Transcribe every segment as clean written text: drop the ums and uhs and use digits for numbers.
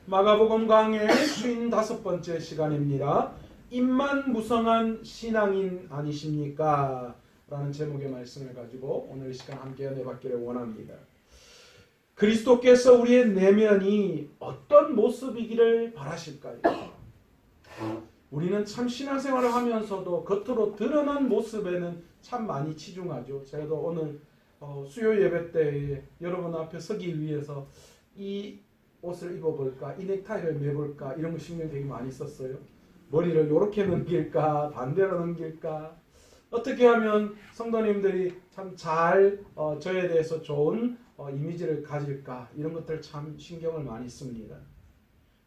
마가복음 강의 55번째 시간입니다. 입만 무성한 신앙인 아니십니까? 라는 제목의 말씀을 가지고 오늘 이 시간 함께 연애받기를 원합니다. 그리스도께서 우리의 내면이 어떤 모습이기를 바라실까요? 우리는 참 신앙생활을 하면서도 겉으로 드러난 모습에는 참 많이 치중하죠. 제가 오늘 수요 예배 때 여러분 앞에 서기 위해서 이 옷을 입어볼까, 이 넥타이를 매볼까 이런 거 신경 되게 많이 썼어요. 머리를 이렇게 넘길까, 반대로 넘길까, 어떻게 하면 성도님들이 참 잘 저에 대해서 좋은 이미지를 가질까, 이런 것들 참 신경을 많이 씁니다.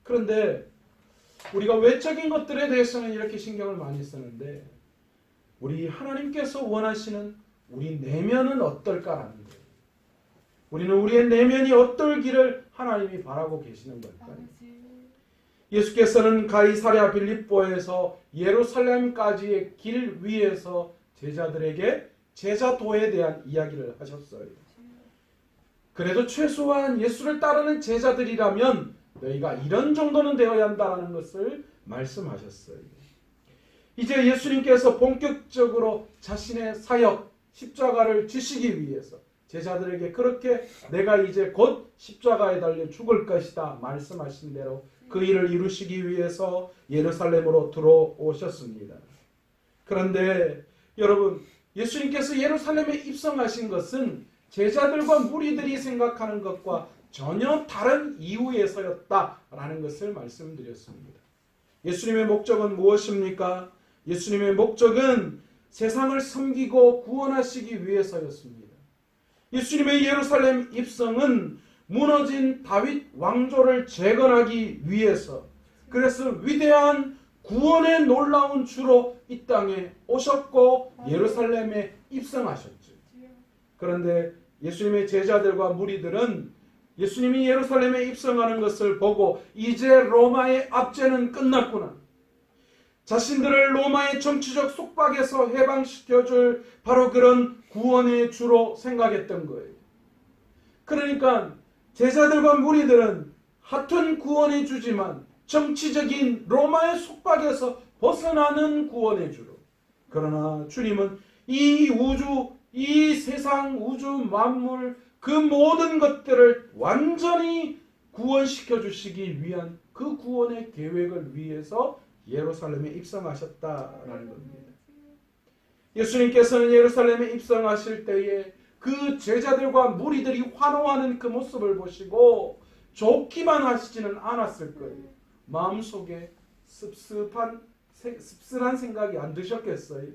그런데 우리가 외적인 것들에 대해서는 이렇게 신경을 많이 쓰는데 우리 하나님께서 원하시는 우리 내면은 어떨까라는 거예요. 우리는 우리의 내면이 어떨기를 하나님이 바라고 계시는 걸까요? 예수께서는 가이사랴 빌립보에서 예루살렘까지의 길 위에서 제자들에게 제자도에 대한 이야기를 하셨어요. 그래도 최소한 예수를 따르는 제자들이라면 너희가 이런 정도는 되어야 한다는 것을 말씀하셨어요. 이제 예수님께서 본격적으로 자신의 사역, 십자가를 지시기 위해서 제자들에게 그렇게 내가 이제 곧 십자가에 달려 죽을 것이다 말씀하신 대로 그 일을 이루시기 위해서 예루살렘으로 들어오셨습니다. 그런데 여러분, 예수님께서 예루살렘에 입성하신 것은 제자들과 무리들이 생각하는 것과 전혀 다른 이유에서였다라는 것을 말씀드렸습니다. 예수님의 목적은 무엇입니까? 예수님의 목적은 세상을 섬기고 구원하시기 위해서였습니다. 예수님의 예루살렘 입성은 무너진 다윗 왕조를 재건하기 위해서, 그래서 위대한 구원의 놀라운 주로 이 땅에 오셨고 예루살렘에 입성하셨죠. 그런데 예수님의 제자들과 무리들은 예수님이 예루살렘에 입성하는 것을 보고 이제 로마의 압제는 끝났구나, 자신들을 로마의 정치적 속박에서 해방시켜줄 바로 그런 구원의 주로 생각했던 거예요. 그러니까 제자들과 무리들은 같은 구원의 주지만 정치적인 로마의 속박에서 벗어나는 구원의 주로, 그러나 주님은 이 우주, 이 세상 우주 만물 그 모든 것들을 완전히 구원시켜 주시기 위한 그 구원의 계획을 위해서 예루살렘에 입성하셨다라는 겁니다. 예수님께서는 예루살렘에 입성하실 때에 그 제자들과 무리들이 환호하는 그 모습을 보시고 좋기만 하시지는 않았을 거예요. 마음속에 씁쓸한 생각이 안 드셨겠어요?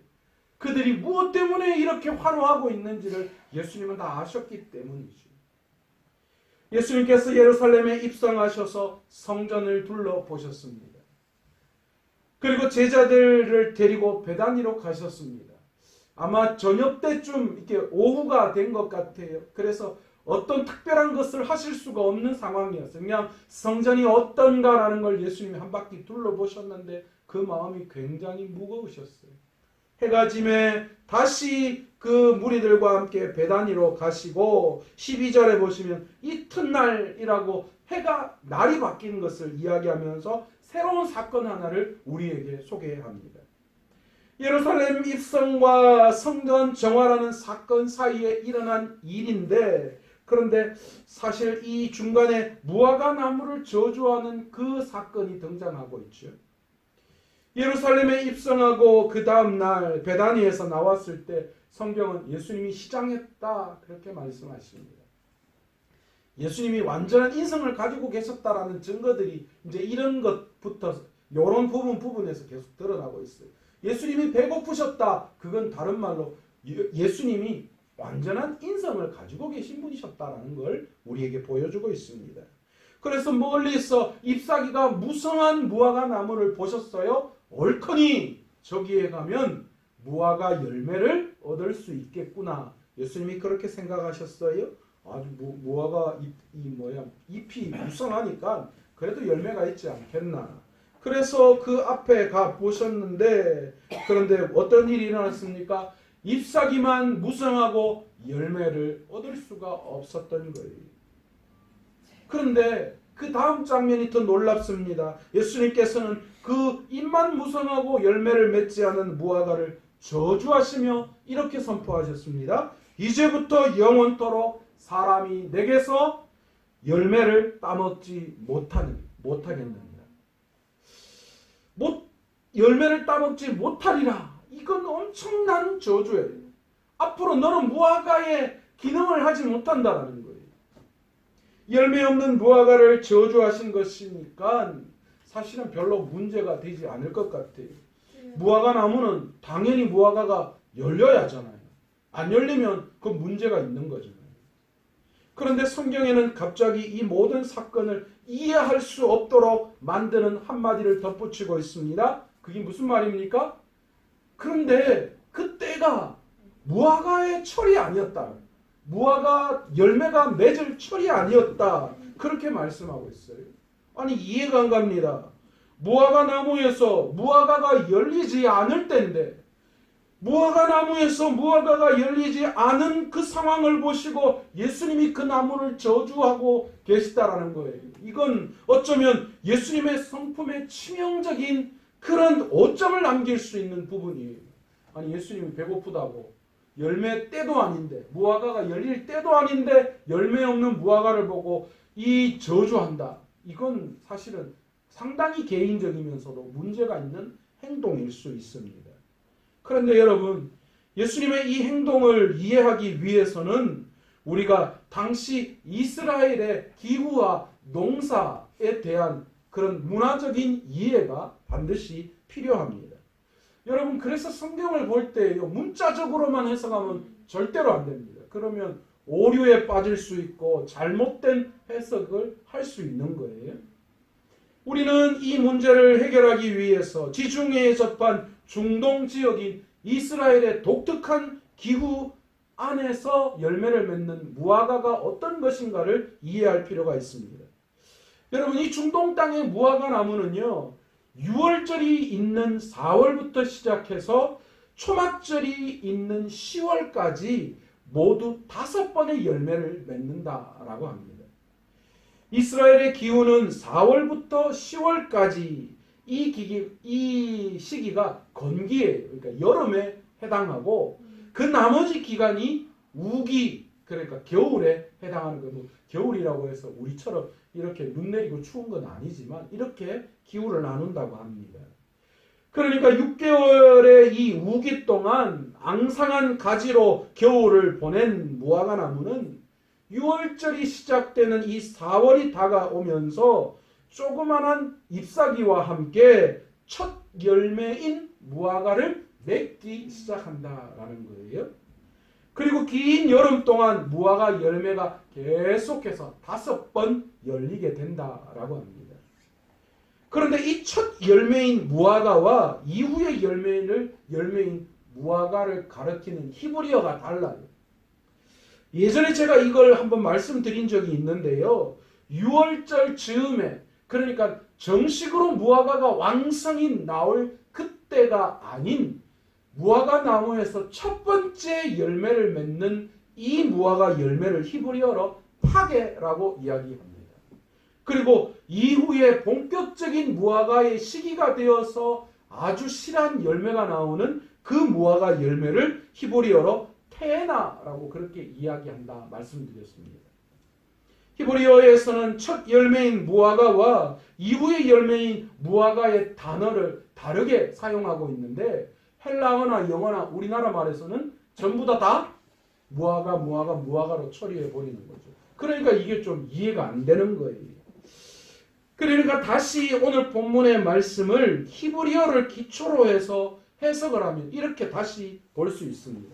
그들이 무엇 때문에 이렇게 환호하고 있는지를 예수님은 다 아셨기 때문이죠. 예수님께서 예루살렘에 입성하셔서 성전을 둘러보셨습니다. 그리고 제자들을 데리고 베다니로 가셨습니다. 아마 저녁 때쯤 이렇게 오후가 된 것 같아요. 그래서 어떤 특별한 것을 하실 수가 없는 상황이었어요. 그냥 성전이 어떤가라는 걸 예수님이 한 바퀴 둘러보셨는데 그 마음이 굉장히 무거우셨어요. 해가 지매 다시 그 무리들과 함께 베다니로 가시고 12절에 보시면 이튿날이라고 해가 날이 바뀌는 것을 이야기하면서 새로운 사건 하나를 우리에게 소개합니다. 예루살렘 입성과 성전 정화라는 사건 사이에 일어난 일인데, 그런데 사실 이 중간에 무화과 나무를 저주하는 그 사건이 등장하고 있죠. 예루살렘에 입성하고 그 다음 날 베다니에서 나왔을 때 성경은 예수님이 시장했다 그렇게 말씀하십니다. 예수님이 완전한 인성을 가지고 계셨다라는 증거들이 이제 이런 것부터 이런 부분에서 계속 드러나고 있어요. 예수님이 배고프셨다, 그건 다른 말로 예수님이 완전한 인성을 가지고 계신 분이셨다라는 걸 우리에게 보여주고 있습니다. 그래서 멀리서 잎사귀가 무성한 무화과 나무를 보셨어요? 옳거니 저기에 가면 무화과 열매를 얻을 수 있겠구나. 예수님이 그렇게 생각하셨어요? 아주 무화과 잎이 무성하니까 그래도 열매가 있지 않겠나. 그래서 그 앞에 가 보셨는데, 그런데 어떤 일이 일어났습니까? 잎사귀만 무성하고 열매를 얻을 수가 없었던 거예요. 그런데 그 다음 장면이 더 놀랍습니다. 예수님께서는 그 잎만 무성하고 열매를 맺지 않은 무화과를 저주하시며 이렇게 선포하셨습니다. 이제부터 영원토록 사람이 내게서 열매를 따먹지 못하겠느니라. 열매를 따먹지 못하리라. 이건 엄청난 저주예요. 앞으로 너는 무화과의 기능을 하지 못한다라는 거예요. 열매 없는 무화과를 저주하신 것이니까 사실은 별로 문제가 되지 않을 것 같아요. 무화과 나무는 당연히 무화과가 열려야 하잖아요. 안 열리면 그 문제가 있는 거잖아요. 그런데 성경에는 갑자기 이 모든 사건을 이해할 수 없도록 만드는 한마디를 덧붙이고 있습니다. 그게 무슨 말입니까? 그런데 그때가 무화과의 철이 아니었다. 무화과 열매가 맺을 철이 아니었다. 그렇게 말씀하고 있어요. 아니 이해가 안 갑니다. 무화과 나무에서 무화과가 열리지 않을 때인데 무화과 나무에서 무화과가 열리지 않은 그 상황을 보시고 예수님이 그 나무를 저주하고 계시다라는 거예요. 이건 어쩌면 예수님의 성품에 치명적인 그런 오점을 남길 수 있는 부분이에요. 아니 예수님이 배고프다고 열매 때도 아닌데 무화과가 열릴 때도 아닌데 열매 없는 무화과를 보고 이 저주한다. 이건 사실은 상당히 개인적이면서도 문제가 있는 행동일 수 있습니다. 그런데 여러분, 예수님의 이 행동을 이해하기 위해서는 우리가 당시 이스라엘의 기후와 농사에 대한 그런 문화적인 이해가 반드시 필요합니다. 여러분, 그래서 성경을 볼 때요, 문자적으로만 해석하면 절대로 안 됩니다. 그러면 오류에 빠질 수 있고 잘못된 해석을 할 수 있는 거예요. 우리는 이 문제를 해결하기 위해서 지중해에 접한 중동 지역인 이스라엘의 독특한 기후 안에서 열매를 맺는 무화과가 어떤 것인가를 이해할 필요가 있습니다. 여러분, 이 중동 땅의 무화과 나무는요, 6월절이 있는 4월부터 시작해서 초막절이 있는 10월까지 모두 5번의 열매를 맺는다라고 합니다. 이스라엘의 기후는 4월부터 10월까지 이 시기가 건기예요. 그러니까 여름에 해당하고 그 나머지 기간이 우기, 그러니까 겨울에 해당하는 거예요. 뭐 겨울이라고 해서 우리처럼 이렇게 눈 내리고 추운 건 아니지만 이렇게 기후를 나눈다고 합니다. 그러니까 6개월의 이 우기 동안 앙상한 가지로 겨울을 보낸 무화과 나무는 6월절이 시작되는 이 4월이 다가오면서 조그만한 잎사귀와 함께 첫 열매인 무화과를 맺기 시작한다라는 거예요. 그리고 긴 여름 동안 무화과 열매가 계속해서 5번 열리게 된다라고 합니다. 그런데 이 첫 열매인 무화과와 이후의 열매인 무화과를 가리키는 히브리어가 달라요. 예전에 제가 이걸 한번 말씀드린 적이 있는데요. 6월절 즈음에, 그러니까 정식으로 무화과가 왕성히 나올 그때가 아닌 무화과 나무에서 첫 번째 열매를 맺는 이 무화과 열매를 히브리어로 파게라고 이야기합니다. 그리고 이후에 본격적인 무화과의 시기가 되어서 아주 실한 열매가 나오는 그 무화과 열매를 히브리어로 테나라고 그렇게 이야기한다 말씀드렸습니다. 히브리어에서는 첫 열매인 무화과와 이후의 열매인 무화과의 단어를 다르게 사용하고 있는데 헬라어나 영어나 우리나라 말에서는 전부 다 무화과로 처리해 버리는 거죠. 그러니까 이게 좀 이해가 안 되는 거예요. 그러니까 다시 오늘 본문의 말씀을 히브리어를 기초로 해서 해석을 하면 이렇게 다시 볼 수 있습니다.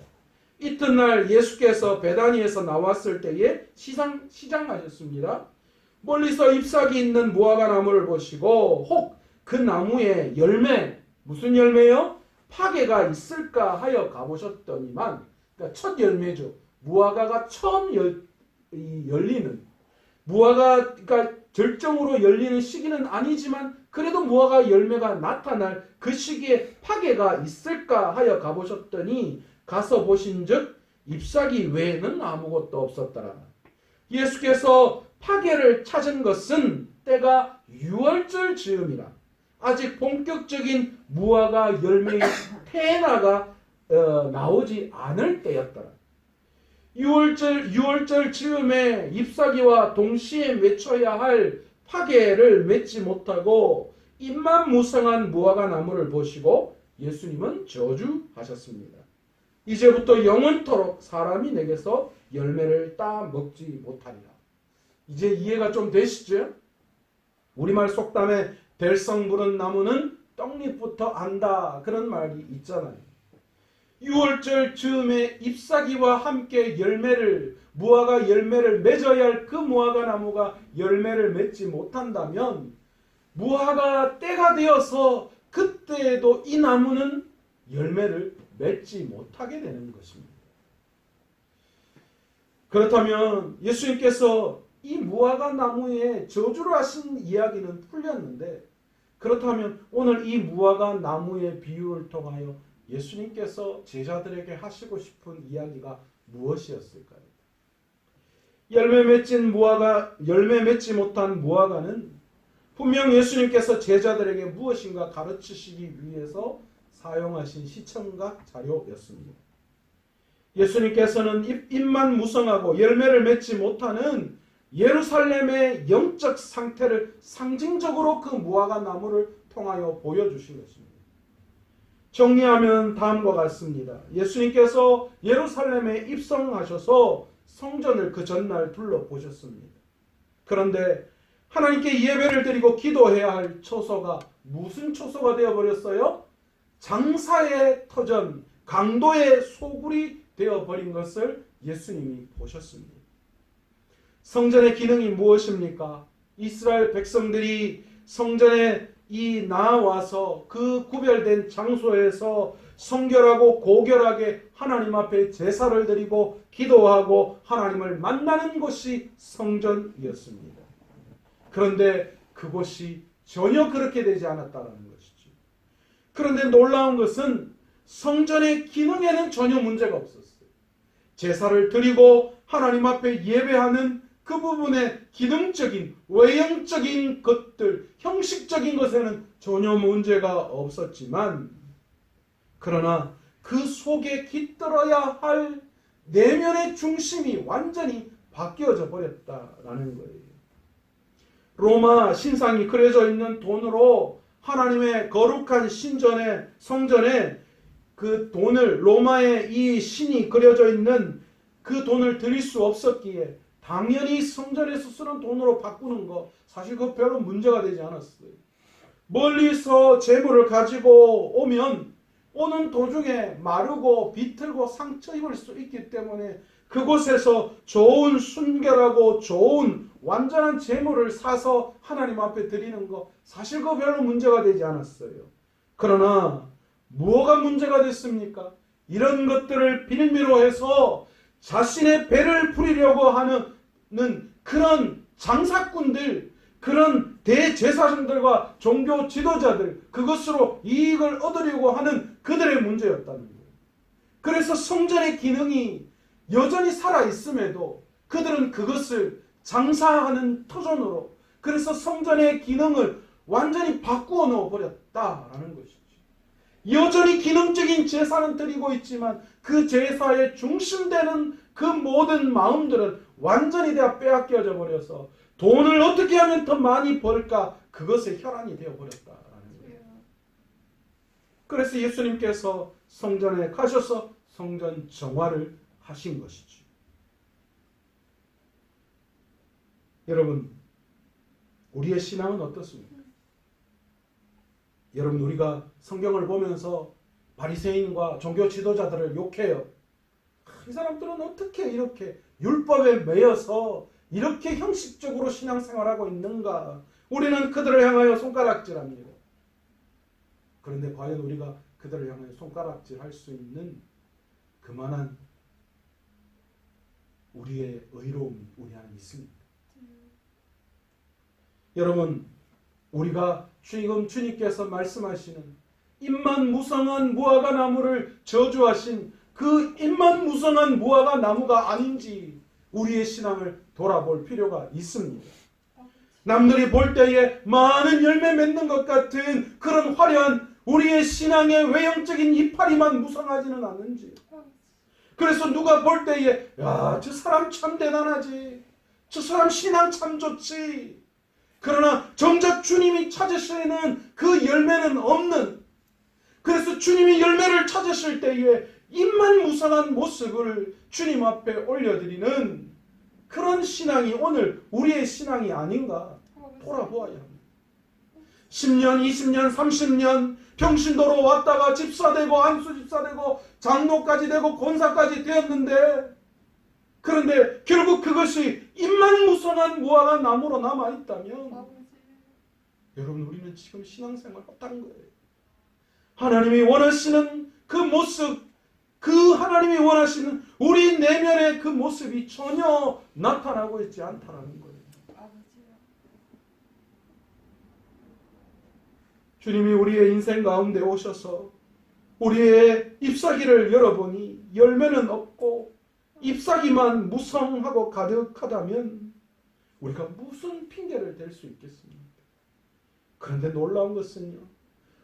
이튿날 예수께서 베다니에서 나왔을 때에 시장하셨습니다. 멀리서 잎사귀 있는 무화과 나무를 보시고 혹 그 나무에 열매, 무슨 열매요? 파게가 있을까 하여 가보셨더니만, 그러니까 첫 열매죠. 무화과가 처음 열리는, 무화과가 절정으로 열리는 시기는 아니지만 그래도 무화과 열매가 나타날 그 시기에 파게가 있을까 하여 가보셨더니 가서 보신즉 잎사귀 외에는 아무것도 없었더라. 예수께서 파게를 찾은 것은 때가 6월절 즈음이라 아직 본격적인 무화과 열매의 태나가 나오지 않을 때였더라. 6월절 즈음에 잎사귀와 동시에 맺혀야 할 파게를 맺지 못하고 잎만 무성한 무화과 나무를 보시고 예수님은 저주하셨습니다. 이제부터 영원토록 사람이 내게서 열매를 따 먹지 못하리라. 이제 이해가 좀 되시죠? 우리말 속담에 될성 부른 나무는 떡잎부터 안다 그런 말이 있잖아요. 6월절 즈음에 잎사귀와 함께 무화과 열매를 맺어야 할 그 무화과 나무가 열매를 맺지 못한다면 무화과 때가 되어서 그때에도 이 나무는 열매를 맺지 못하게 되는 것입니다. 그렇다면 예수님께서 이 무화과 나무에 저주를 하신 이야기는 풀렸는데, 그렇다면 오늘 이 무화과 나무의 비유를 통하여 예수님께서 제자들에게 하시고 싶은 이야기가 무엇이었을까요? 열매 맺지 못한 무화과는 분명 예수님께서 제자들에게 무엇인가 가르치시기 위해서 사용하신 시청각 자료였습니다. 예수님께서는 잎만 무성하고 열매를 맺지 못하는 예루살렘의 영적 상태를 상징적으로 그 무화과 나무를 통하여 보여주신 것입니다. 정리하면 다음과 같습니다. 예수님께서 예루살렘에 입성하셔서 성전을 그 전날 둘러보셨습니다. 그런데 하나님께 예배를 드리고 기도해야 할 초소가 무슨 초소가 되어버렸어요? 장사의 터전, 강도의 소굴이 되어버린 것을 예수님이 보셨습니다. 성전의 기능이 무엇입니까? 이스라엘 백성들이 성전에 나와서 그 구별된 장소에서 성결하고 고결하게 하나님 앞에 제사를 드리고 기도하고 하나님을 만나는 곳이 성전이었습니다. 그런데 그곳이 전혀 그렇게 되지 않았다는 것이죠. 그런데 놀라운 것은 성전의 기능에는 전혀 문제가 없었어요. 제사를 드리고 하나님 앞에 예배하는 그 부분의 기능적인, 외형적인 것들, 형식적인 것에는 전혀 문제가 없었지만, 그러나 그 속에 깃들어야 할 내면의 중심이 완전히 바뀌어져 버렸다라는 거예요. 로마 신상이 그려져 있는 돈으로 하나님의 거룩한 성전에 그 돈을, 로마의 이 신이 그려져 있는 그 돈을 드릴 수 없었기에 당연히 성전에서 쓰는 돈으로 바꾸는 거 사실 그 별로 문제가 되지 않았어요. 멀리서 재물을 가지고 오면 오는 도중에 마르고 비틀고 상처 입을 수 있기 때문에 그곳에서 좋은 순결하고 좋은 완전한 재물을 사서 하나님 앞에 드리는 거 사실 그 별로 문제가 되지 않았어요. 그러나 뭐가 문제가 됐습니까? 이런 것들을 빌미로 해서 자신의 배를 부리려고 하는 그런 장사꾼들, 그런 대제사장들과 종교 지도자들, 그것으로 이익을 얻으려고 하는 그들의 문제였다는 거예요. 그래서 성전의 기능이 여전히 살아있음에도 그들은 그것을 장사하는 터전으로, 그래서 성전의 기능을 완전히 바꾸어 넣어버렸다라는 것이죠. 여전히 기능적인 제사는 드리고 있지만 그 제사의 중심되는 그 모든 마음들은 완전히 다 빼앗겨져 버려서 돈을 어떻게 하면 더 많이 벌까, 그것에 혈안이 되어버렸다라는 거예요. 그래서 예수님께서 성전에 가셔서 성전 정화를 하신 것이죠. 여러분, 우리의 신앙은 어떻습니까? 여러분, 우리가 성경을 보면서 바리새인과 종교 지도자들을 욕해요. 이 사람들은 어떻게 이렇게 율법에 매여서 이렇게 형식적으로 신앙생활하고 있는가? 우리는 그들을 향하여 손가락질합니다. 그런데 과연 우리가 그들을 향하여 손가락질할 수 있는 그만한 우리의 의로움이 우리 안에 있습니다. 여러분, 우리가 지금 주님께서 말씀하시는 잎만 무성한 무화과 나무를 저주하신 그 잎만 무성한 무화과 나무가 아닌지 우리의 신앙을 돌아볼 필요가 있습니다. 남들이 볼 때에 많은 열매 맺는 것 같은 그런 화려한 우리의 신앙의 외형적인 이파리만 무성하지는 않는지. 그래서 누가 볼 때에 야, 저 사람 참 대단하지. 저 사람 신앙 참 좋지. 그러나 정작 주님이 찾으시는 그 열매는 없는, 그래서 주님이 열매를 찾으실 때에 입만 무성한 모습을 주님 앞에 올려드리는 그런 신앙이 오늘 우리의 신앙이 아닌가 돌아보아야 합니다. 10년, 20년, 30년 평신도로 왔다가 집사되고 안수집사되고 장로까지 되고 권사까지 되었는데, 그런데 결국 그것이 입만 무성한 무화과 나무로 남아있다면 여러분, 우리는 지금 신앙생활 없다는 거예요. 하나님이 원하시는 그 모습, 그 하나님이 원하시는 우리 내면의 그 모습이 전혀 나타나고 있지 않다는 거예요. 주님이 우리의 인생 가운데 오셔서 우리의 잎사귀를 열어보니 열매는 없고 잎사귀만 무성하고 가득하다면 우리가 무슨 핑계를 댈 수 있겠습니까? 그런데 놀라운 것은요,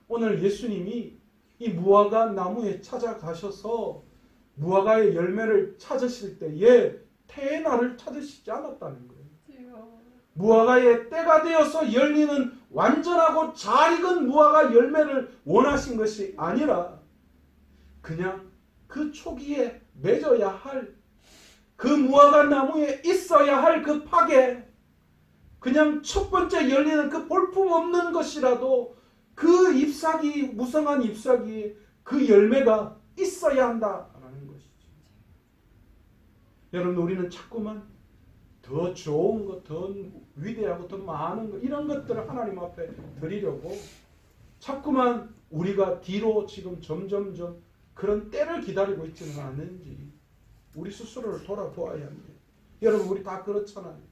오늘 예수님이 이 무화과 나무에 찾아가셔서 무화과의 열매를 찾으실 때에 태나를 찾으시지 않았다는 거예요. 무화과의 때가 되어서 열리는 완전하고 잘 익은 무화과 열매를 원하신 것이 아니라 그냥 그 초기에 맺어야 할, 그 무화과 나무에 있어야 할 그 파게, 그냥 첫 번째 열리는 그 볼품 없는 것이라도 그 잎사귀, 무성한 잎사귀에 그 열매가 있어야 한다라는 것이죠. 여러분, 우리는 자꾸만 더 좋은 것, 더 위대하고 더 많은 것, 이런 것들을 하나님 앞에 드리려고 자꾸만 우리가 뒤로 지금 점점점 그런 때를 기다리고 있지는 않은지 우리 스스로를 돌아보아야 합니다. 여러분, 우리 다 그렇잖아요.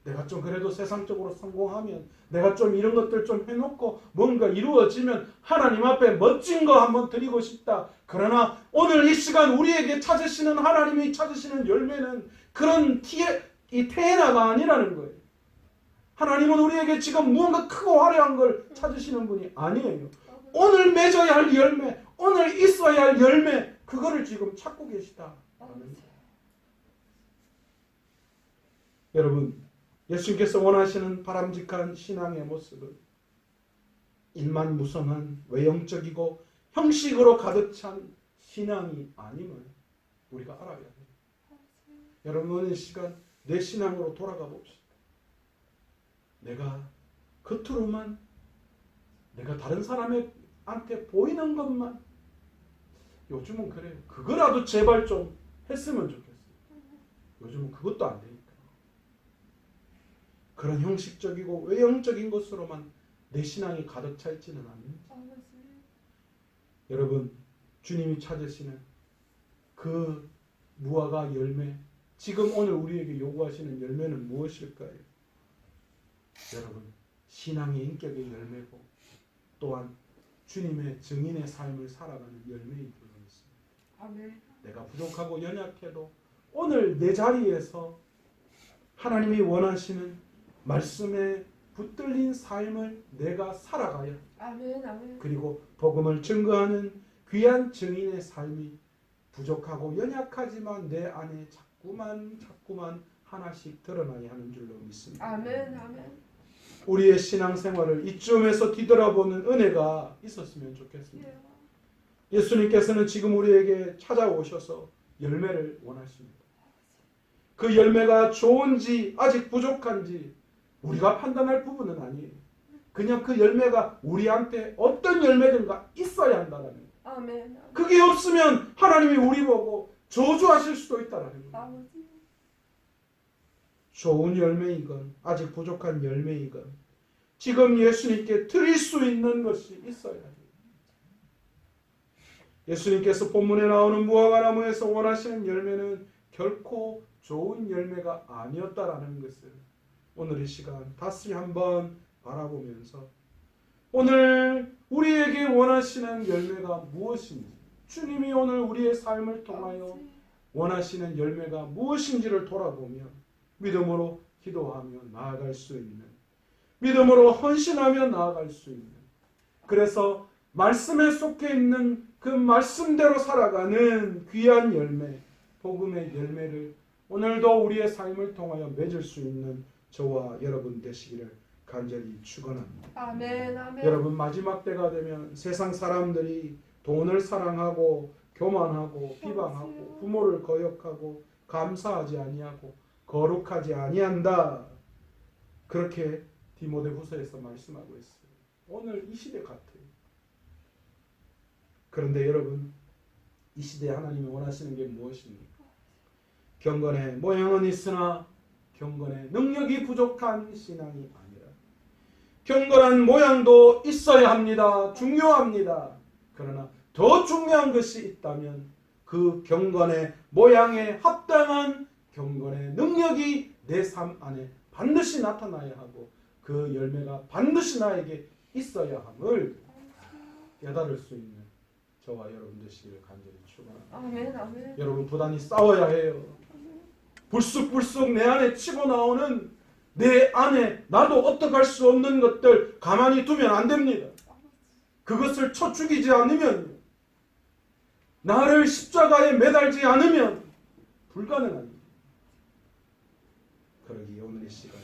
내가 좀 그래도 세상적으로 성공하면, 내가 좀 이런 것들 좀 해놓고 뭔가 이루어지면 하나님 앞에 멋진 거 한번 드리고 싶다. 그러나 오늘 이 시간 우리에게 찾으시는, 하나님이 찾으시는 열매는 그런 이 테나가 아니라는 거예요. 하나님은 우리에게 지금 무언가 크고 화려한 걸 찾으시는 분이 아니에요. 오늘 맺어야 할 열매, 오늘 있어야 할 열매, 그거를 지금 찾고 계시다. 여러분, 예수님께서 원하시는 바람직한 신앙의 모습은 일만 무성한 외형적이고 형식으로 가득 찬 신앙이 아님을 우리가 알아야 해요. 여러분, 오늘 시간 내 신앙으로 돌아가 봅시다. 내가 겉으로만, 내가 다른 사람한테 보이는 것만, 요즘은 그래요. 그거라도 제발 좀 했으면 좋겠어요. 요즘은 그것도 안 되니까. 그런 형식적이고 외형적인 것으로만 내 신앙이 가득 차 있지는 않는지. 여러분, 주님이 찾으시는 그 무화과 열매, 지금 오늘 우리에게 요구하시는 열매는 무엇일까요? 여러분, 신앙의 인격의 열매고 또한 주님의 증인의 삶을 살아가는 열매이기 때문입니다. 내가 부족하고 연약해도 오늘 내 자리에서 하나님이 원하시는 말씀에 붙들린 삶을 내가 살아가야, 그리고 복음을 증거하는 귀한 증인의 삶이 부족하고 연약하지만 내 안에 자꾸만 하나씩 드러나야 하는 줄로 믿습니다. 아멘. 우리의 신앙생활을 이쯤에서 뒤돌아보는 은혜가 있었으면 좋겠습니다. 예수님께서는 지금 우리에게 찾아오셔서 열매를 원하십니다. 그 열매가 좋은지 아직 부족한지 우리가 판단할 부분은 아니에요. 그냥 그 열매가 우리한테 어떤 열매든가 있어야 한다는 거예요. 그게 없으면 하나님이 우리 보고 저주하실 수도 있다는 거예요. 좋은 열매이건 아직 부족한 열매이건 지금 예수님께 드릴 수 있는 것이 있어야 돼요. 예수님께서 본문에 나오는 무화과나무에서 원하시는 열매는 결코 좋은 열매가 아니었다라는 것을 오늘 이 시간 다시 한번 바라보면서 오늘 우리에게 원하시는 열매가 무엇인지, 주님이 오늘 우리의 삶을 통하여 원하시는 열매가 무엇인지를 돌아보며 믿음으로 기도하며 나아갈 수 있는 믿음으로 헌신하며 나아갈 수 있는, 그래서 말씀에 속해 있는 그 말씀대로 살아가는 귀한 열매, 복음의 열매를 오늘도 우리의 삶을 통하여 맺을 수 있는 저와 여러분 되시기를 간절히 축원합니다. 아멘, 아멘. 여러분, 마지막 때가 되면 세상 사람들이 돈을 사랑하고 교만하고 비방하고 부모를 거역하고 감사하지 아니하고 거룩하지 아니한다, 그렇게 디모데후서에서 말씀하고 있어요. 오늘 이 시대 같아요. 그런데 여러분, 이 시대에 하나님이 원하시는 게 무엇입니까? 경건의 모양은 있으나 경건의 능력이 부족한 신앙이 아니라, 경건한 모양도 있어야 합니다. 중요합니다. 그러나 더 중요한 것이 있다면 그 경건의 모양에 합당한 경건의 능력이 내 삶 안에 반드시 나타나야 하고 그 열매가 반드시 나에게 있어야 함을 깨달을 수 있는 저와 여러분 되시기를 간절히 축원합니다. 아멘, 아멘. 여러분, 부단히 싸워야 해요. 불쑥불쑥 내 안에 치고 나오는, 내 안에 나도 어떡할 수 없는 것들 가만히 두면 안 됩니다. 그것을 쳐 죽이지 않으면, 나를 십자가에 매달지 않으면 불가능합니다. 그러기에 오늘 이 시간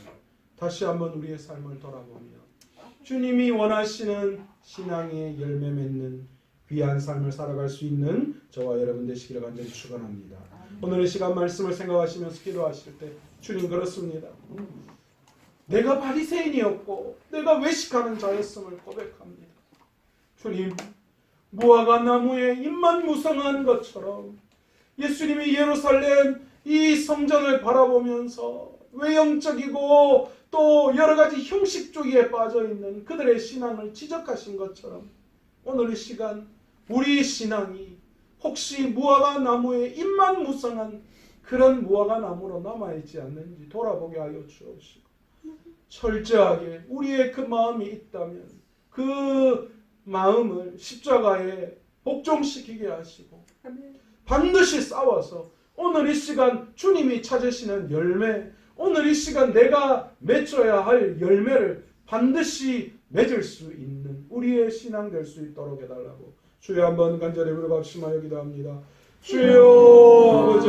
다시 한번 우리의 삶을 돌아보며 주님이 원하시는 신앙의 열매 맺는 귀한 삶을 살아갈 수 있는 저와 여러분 되시기를 간절히 축원합니다. 오늘 이 시간 말씀을 생각하시면서 기도하실 때, 주님, 그렇습니다. 내가 바리새인이었고 내가 외식하는 자였음을 고백합니다. 주님, 무화과 나무에 잎만 무성한 것처럼 예수님이 예루살렘 이 성전을 바라보면서 외형적이고 또 여러 가지 형식주의에 빠져있는 그들의 신앙을 지적하신 것처럼, 오늘 이 시간 우리 신앙이 혹시 무화과 나무에 잎만 무성한 그런 무화과 나무로 남아있지 않는지 돌아보게 하여 주옵시고, 철저하게 우리의 그 마음이 있다면 그 마음을 십자가에 복종시키게 하시고, 반드시 싸워서 오늘 이 시간 주님이 찾으시는 열매, 오늘 이 시간 내가 맺어야 할 열매를 반드시 맺을 수 있는 우리의 신앙 될 수 있도록 해달라고 주여 한번 간절히 부르짖으며 기도합니다. 주여, 아버지